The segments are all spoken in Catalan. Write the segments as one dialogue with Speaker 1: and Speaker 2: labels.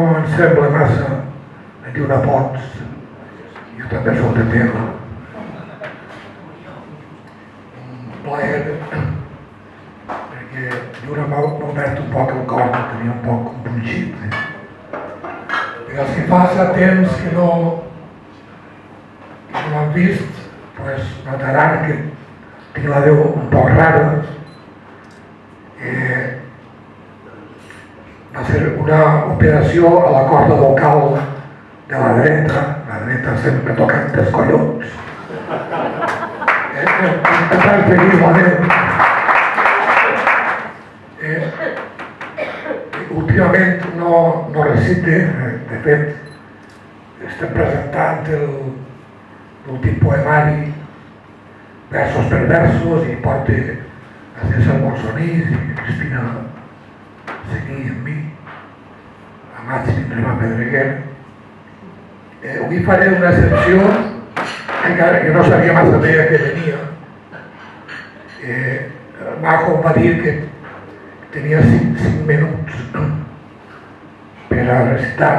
Speaker 1: no em sembla massa a dir una pots. Jo també soc de terra. Un plaer, perquè jo m'ha obert un poc el cor, que tenia un poc compungit. I els que fa temps que no m'han vist, pues notaran que tinc la veu un poc rara. Va ser una operació a la corda vocal de la dreta sempre tocant els collons. Intentant seguir la veu. Últimament no recite, de fet, estem presentant l'últim poemari, versos per versos, i porta a César Bolsonís i Cristina Seguí amb mi, a maig vindrem a Pedreguer. Avui faré una excepció, encara que no sabia massa bé a què venia. Majo va dir que tenia 5 minuts per a recitar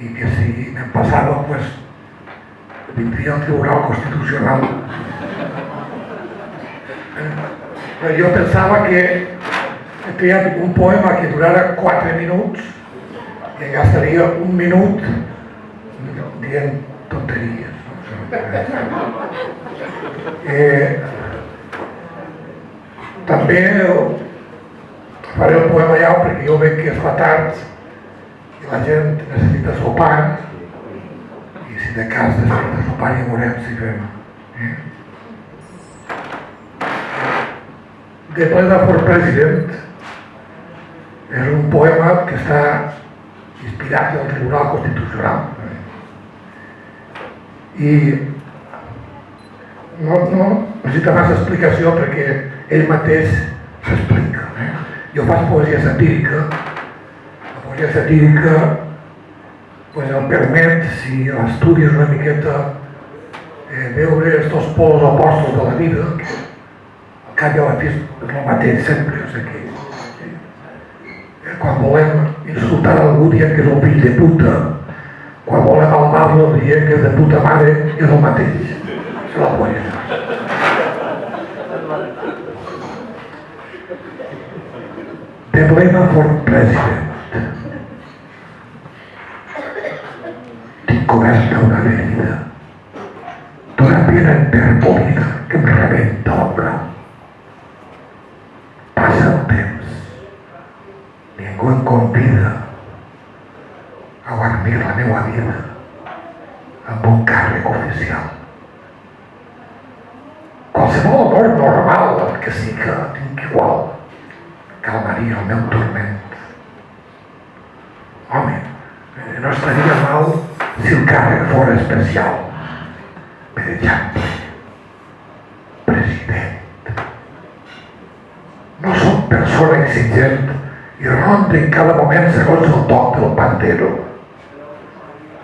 Speaker 1: i que si me'n passava, pues, vindria al Tribunal Constitucional. Però jo pensava que he triat un poema que durara 4 minuts i em gastaria 1 minut dient tonteries. També faré el poema ja perquè jo veig que es fa tard i la gent necessita sopar, i si de cas necessita sopar ja veurem si fem. The Pleda for President és un poema que està inspirat en el Tribunal Constitucional i no necessita massa explicació perquè ell mateix s'explica. Jo faig poesia satírica. La poesia satírica em permet, si l'estudies una miqueta, veure els dos pols opostos de la vida, que al cap i a la fi és el mateix sempre. Quan volem insultar algú dient que és un fill de puta, quan volem alabar-lo dient que és de puta mare, és el mateix. És la poesia. The Pleda for President. Tinc oberta una ferida d'una pena interpolida que em rebenta el brau. Passa el temps, ningú em convida a guarnir la meva vida amb un càrrec oficial. Qualsevol honor normal, el que sí que tinc igual, calmaria el meu turment. Home, no estaria mal si el càrrec fos especial. Per exemple, president. No soc persona exigent i ronda en cada moment segons el toc del pandero.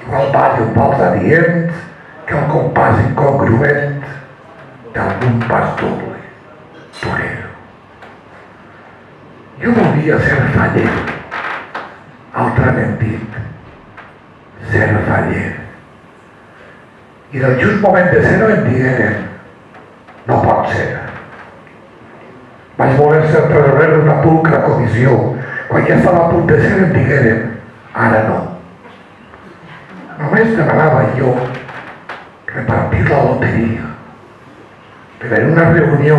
Speaker 1: Igual ballo amb els adients que el compàs incongruent d'algun pas doble, torero. Jo volia ser faller, altrament dit, ser faller. I del just moment de ser-ho em digueren, no pot ser. Vaig voler ser tresorer d'una pulcra comissió, quan ja estava a punt de ser em digueren, ara no. Només demanava jo repartir la loteria, però en una reunió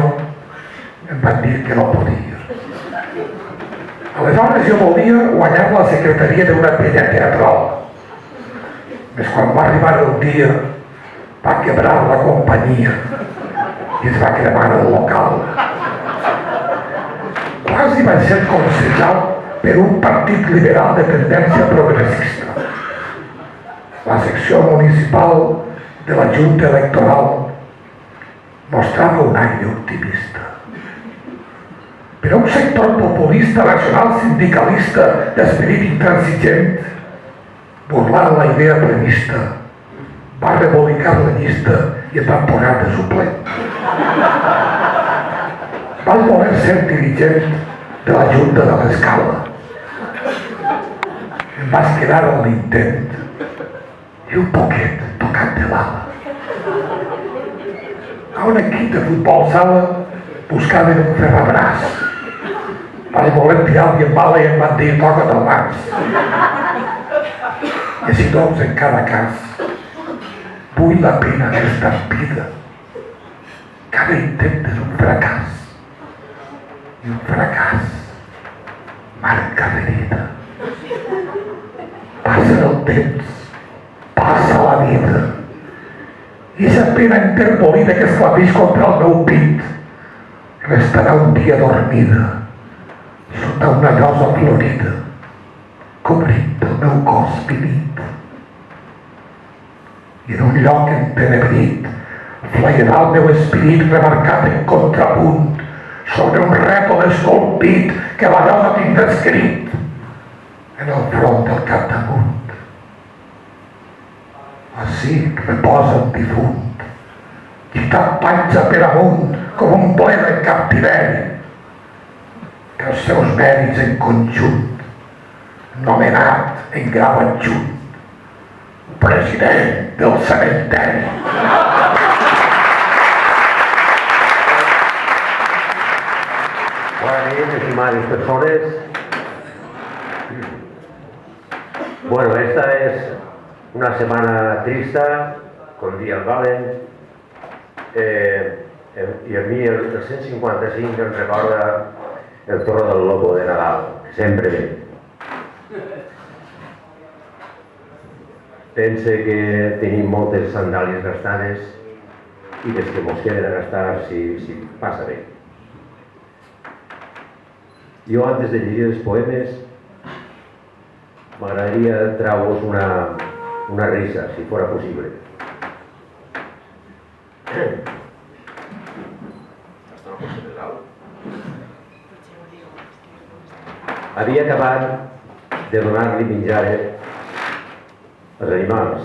Speaker 1: em van dir que no podia. Aleshores jo volia guanyar la secretaria d'una penya teatral. Més quan va arribar el dia, va quebrar la companyia i es va cremar el local. Quasi vaig ser consejat per un partit liberal de tendència progressista. La secció municipal de la Junta Electoral mostrava un aire optimista. Però un sector populista nacional sindicalista d'esperit intransigent, burlant la idea prevista, va rebolicar la llista i em van posar de suplent. Van voler ser dirigent de la Junta de l'Escala. em vas quedar a l'intent i un poquet tocat de l'ala. A un equip de futbol sala buscaven un ferrabràs. Vaig voler tirar-li en bala i em van dir toca't el nas. I així doncs, en cada cas, vull la pena d'esta vida. Cada intent és un fracàs. I un fracàs marca ferida. Passa el temps, passa la vida. I aquesta pena interpolida que esclafix contra el meu pit restarà un dia dormida sota una llosa florida, cobrint el meu cos finit. I en un lloc entenebrit flairà el meu espirit remarcat en contrapunt sobre un rètol esculpit que la llosa tindrà escrit en el front del capdamunt. Ací reposa un difunt, gitat panxa per amunt com un plebe en captiveri, que els seus mèrits en conjunt, nomenat en grau adjunt, president del cementeri.
Speaker 2: Bona nit, estimades persones. Bueno, esta es una semana trista, con Día del Valen, i a mi el 155 em recorda el Torre del Lobo de Nadal, sempre bé. Pense que tenim moltes sandàlies gastades i les que mos queden a gastar si passa bé. Jo, antes de llegir els poemes, m'agradaria treure-vos una risa, si fora possible. Havia acabat de donar-li menjar als animals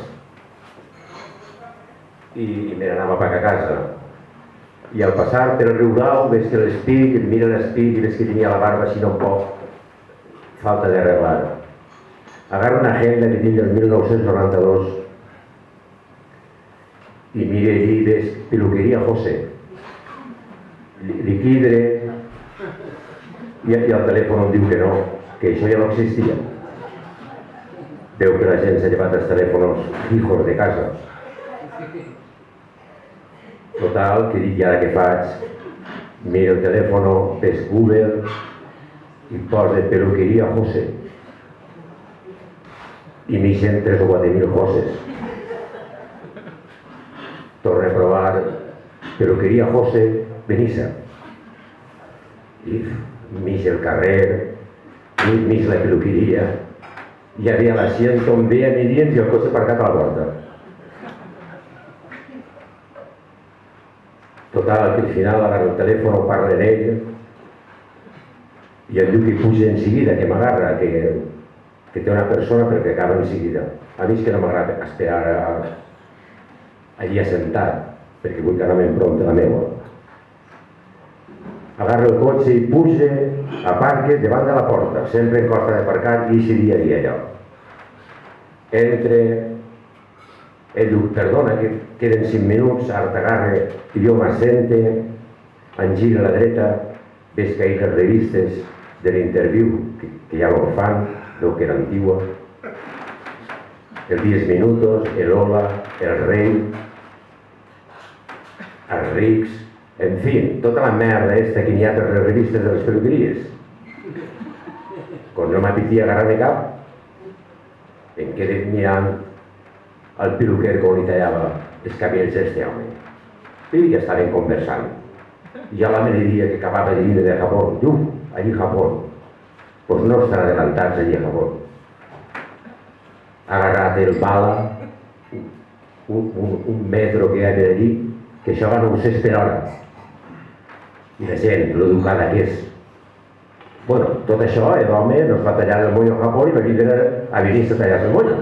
Speaker 2: i me n'anava cap a casa. I al passar per el riu Dau veig que l'espit, em mira l'espit i veig que tenia la barba així un poc falta d'arreglar. Agarro una agenda que tinc del 1992 i mire allí i veig Peluqueria José. Li quidre i el telèfon em diu que no, que això ja no existia. Veu que la gent s'ha llevat els telèfons fijos de casa. Total, que dic, i ara què faig? Miro el telèfon, ves Google i posa Peluqueria José. I m'ixen 3 o 4.000 Joses. Torno a provar Peluqueria José Benissa. I m'ix el carrer, m'ix la peluqueria. Hi havia l'assient on veia mi dins i el cotxe aparcat a la porta. Total, que al final agarro el telèfon, parlo amb ell i em diu que puja en seguida, que m'agarra, que té una persona però que acaba en seguida. A mi és que no m'agrada esperar allí assentat, perquè vull que anem prompt a la meva. Agarro el cotxe i puja, aparque davant de la porta, sempre en costa d'aparcar i així dia a dia allò. Entre, ell diu, perdona, que queden 5 minuts, ara t'agarre, i jo m'assente, em gira a la dreta, ves que hi ha les revistes de l'interviu, que ja no ho fan, veu que era antigua, el 10 minutos, el Hola, el Rei, els rics, en fi, tota la merda esta que n'hi ha per les revistes de les peluqueries. Quan no m'apetia agarrar-me cap, em quedé mirant el peluquer com li tallava els cabells este home. I ja estaven conversant. I a la mediodía que acabava de venir de Japón, diu, allí Japón, pues no estan adelantats allí a Japón. Agarrat el bala, un metro que hi ha d'allí, que això va a 900 per hora. I la gent, l'educada que és. Bueno, tot això, l'home nos va tallar el mollo a Japó i va vindre a venir-se a tallar el mollo.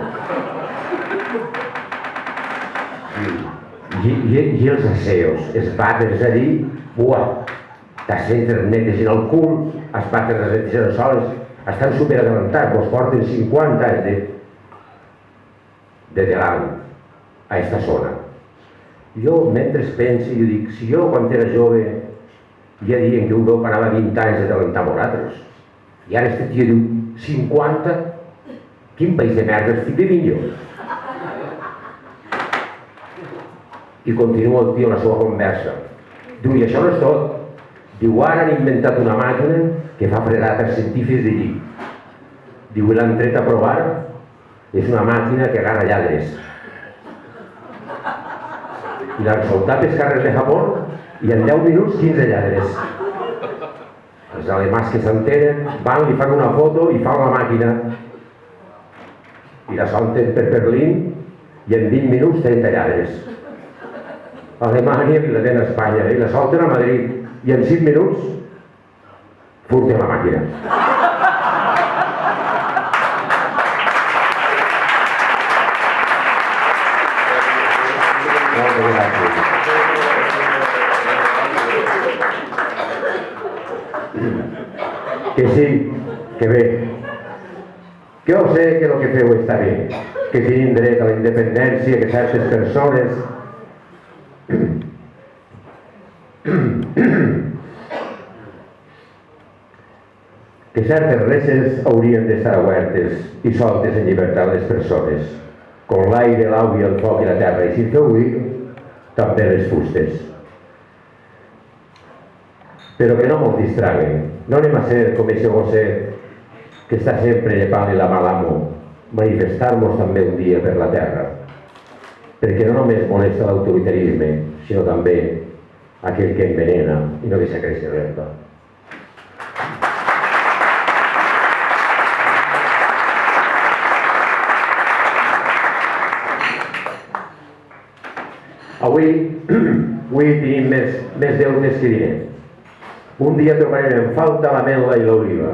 Speaker 2: I els aseos, els vàters allí, buah, t'assentes, netes en el cul, els vàters les netes en els sols, estan superadelantats, vos porten 50 anys de delant a aquesta zona. Jo, mentre penso, jo dic, si jo quan era jove ja diuen que Europa anava 20 anys d'adelantar amb nosaltres, i ara este tio diu 50, quin país de merda estic vivint jo? I continua el tio la seva conversa. Diu, i això no és tot. Diu, ara han inventat una màquina que fa fregar per científics de llit. Diu, i l'han tret a provar, és una màquina que agarra lladres. I l'han soltat els carrers de Japó i en 10 minuts 15 lladres. Els alemans que s'entenen van, li fan una foto i fan la màquina i la solten per Berlín i en 20 minuts 30 lladres. A Alemanya i la ven a Espanya i la solten a Madrid i en 5 minuts furten la màquina. Moltes gràcies. Que sí, que bé. Que jo sé que el que feu està bé, que tenim dret a la independència, que certes persones que certes reses haurien d'estar obertes i soltes en llibertat les persones, com l'aire, l'aigua, el foc i la terra, i si feu dir, també les fustes. Però que no mos distraguen, no anem a ser com ese gosset que està sempre llepant-li la mà a l'amo, manifestar-nos també un dia per la terra, perquè no només molesta l'autoritarisme, sinó també aquell que envenena i no deixa créixer l'herba. Avui tenim més deutes que diners. Un dia trobarem en falta la mel·la i l'oliva.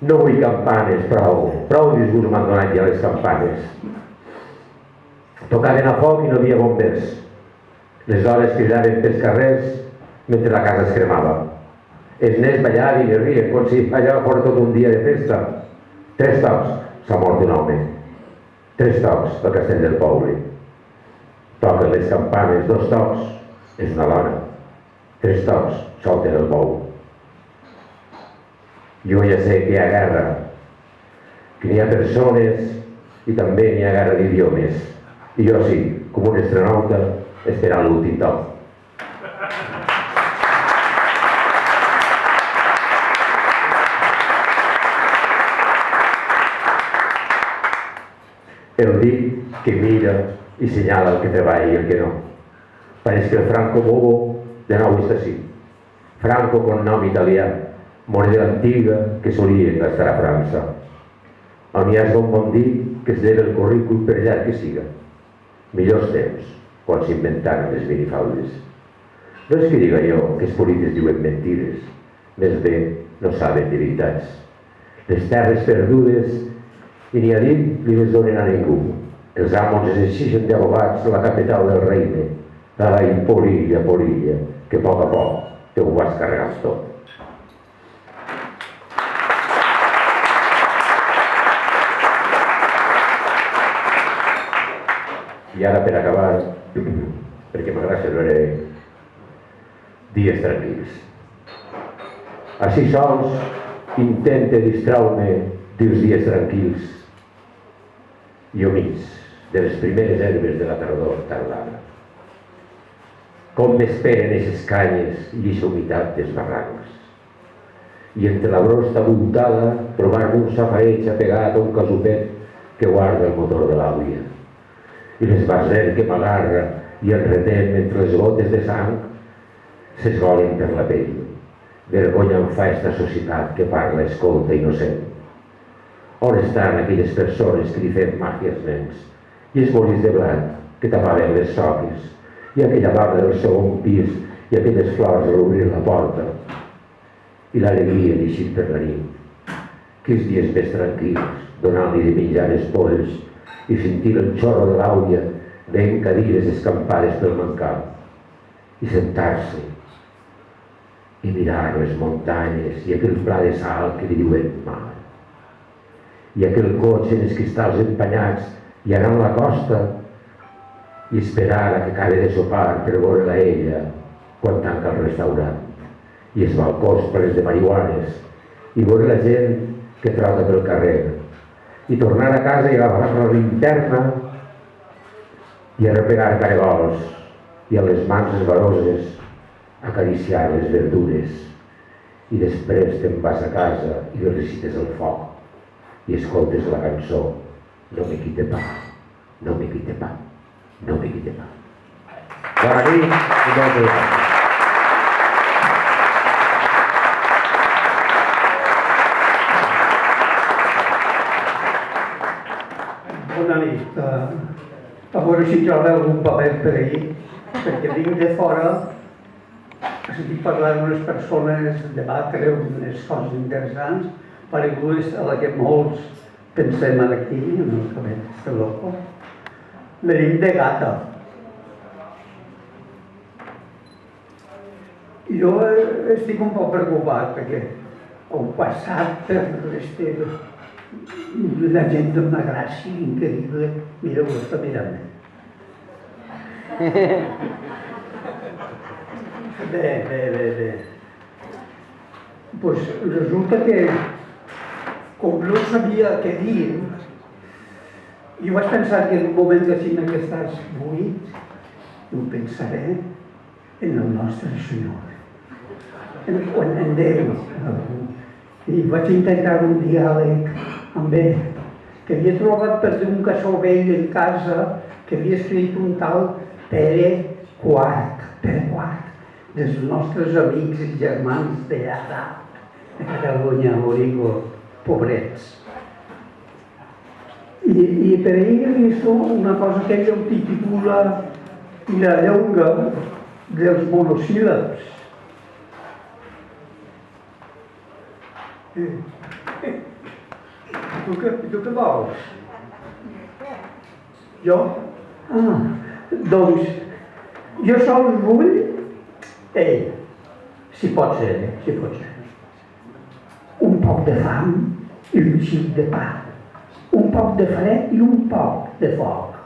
Speaker 2: No vull campanes, prou disgust m'han donat ja les campanes. Tocaven a foc i no hi havia bombers. Les dones cridaven pels carrers mentre la casa es cremava. Els nens ballaven i rien com si allà fos tot un dia de festa. 3 tocs, s'ha mort un home. 3 tocs al castell del poble. Toquen les campanes, 2 tocs, és una dona. 3 tocs, solten el bou. Jo ja sé que hi ha guerra, que n'hi ha persones i també n'hi ha guerra d'idiomes. I jo sí, com un astronauta, esperant l'últim toc. El dit que mira i senyala el que treballa i el que no. Pareix que el Franco Bobo de nou està així. Franco con nom italià, moneda antiga que solien gastar a França. On hi ha un bon dit que es lleva el currículum per llarg que siga. Millors temps, quan s'inventaren les minifaldes. No és que diga jo que els polítics diuen mentides, més bé no saben de veritats. Les terres perdudes i ni a dit li les donen a ningú. Els amos es exigeixen d'abogats la capital del regne. Ai, polilla, polilla, que a poc te ho vas carregar tot. I ara per acabar, perquè m'agrada celebrar dies tranquils. Així sols intente distraure dels dies tranquils i humits de les primeres herbes de la tardor tardana. Com m'esperen eixes canyes i eixa humitat dels barrancs. I entre la brosta muntada trobar-me un safareig apegat a un casupet que guarda el motor de l'àvia. I l'esbarzer que m'agarra i el retem mentre les gotes de sang s'esgolen per la pell. Vergonya em fa esta societat que parla escolta innocent. On estan aquelles persones que li fem màgia als nens? I els bolis de blat que tapaven les soques? I aquella dona del segon pis i aquelles flors a l'obrir la porta? I l'alegria d'eixir per la nit? Quins dies més tranquils, donant-li de menjar les polls i sentir el xorro de l'àudia veient cadires escampades pel mancal i sentar-se i mirar les muntanyes i aquell pla de sal que li diuen mar. I aquell cotxe en els cristalls empanyats i anar a la costa i esperar a que acabi de sopar per veure-la ella quan tanca el restaurant. I els balcons plens de marihuanes i veure la gent que trauta pel carrer i tornar a casa i agafar la linterna i arrepegar caragols i a les mans esbaroses acariciar les verdures i després te'n vas a casa i recites el foc i escoltes la cançó No me quite pa, no me quite pa, no me quite pa. Bona nit i moltes gràcies.
Speaker 3: Bona nit. A veure si trobo algun paper per ahir, perquè vinc de fora a sentir parlar d'unes persones, debatre unes coses interessants, paregudes a la que molts pensem aquí, en el cabet de loco. Venim de Gata. Jo estic un poc preocupat perquè heu passat per la gent d'una gràcia increïble. Mireu, ho està mirant. Bé. Pues resulta que, com no sabia què dir, jo vaig pensar que en un moment així que estàs buit, ho pensaré en el nostre Senyor, en Déu. I vaig intentar un diàleg amb ell, que havia trobat per un cassó vell en casa que havia escrit un tal Pere Quart, dels nostres amics i germans de allà, de Catalunya, Origo, pobrets. I per ell he vist una cosa que ell titula La llonga dels monosíl·labs. Tu què vols? Jo? Doncs jo sols vull, si pot ser, un poc de fam i un xic de pa, un poc de fred i un poc de foc,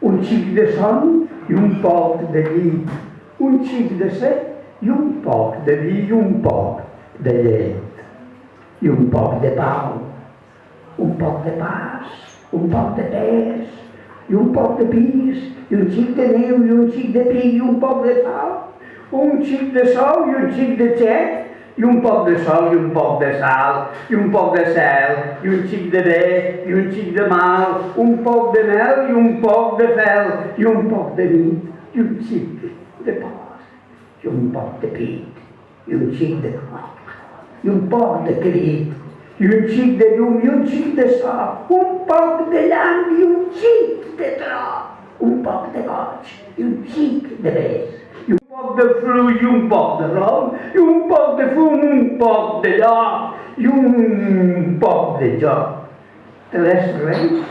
Speaker 3: un xic de son i un poc de llit, un xic de set i un poc de vi i un poc de llet, i un poc de pau, un poc de pas, un poc de pes, i un poc de pis, i un xic de neu, i un xic de pi, i un poc de sal, un xic de sol i un xic de xec, i un poc de sol i un poc de sal, i un poc de cel, i un xic de bé, i un xic de mal, un poc de mel i un poc de fel, i un poc de nit, i un xic de por, i un poc de pit, i un xic de cor, i un poc de crit, i un xic de llum i un xic de so, un poc de llamp i un xic de tro, un poc de goig i un xic de bes, i un poc de fruit i un poc de rom, i un poc de fum, un poc de lloc, i un poc de joc. 3 reis,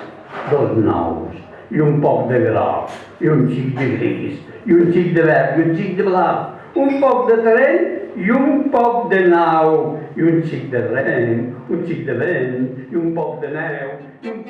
Speaker 3: 2 nous, i un poc de groc, i un xic de gris, i un xic de verd, i un xic de blau, un poc de terreny i un poc de nau, i un xic de rem, un xic de vent, i un poc de neu, i un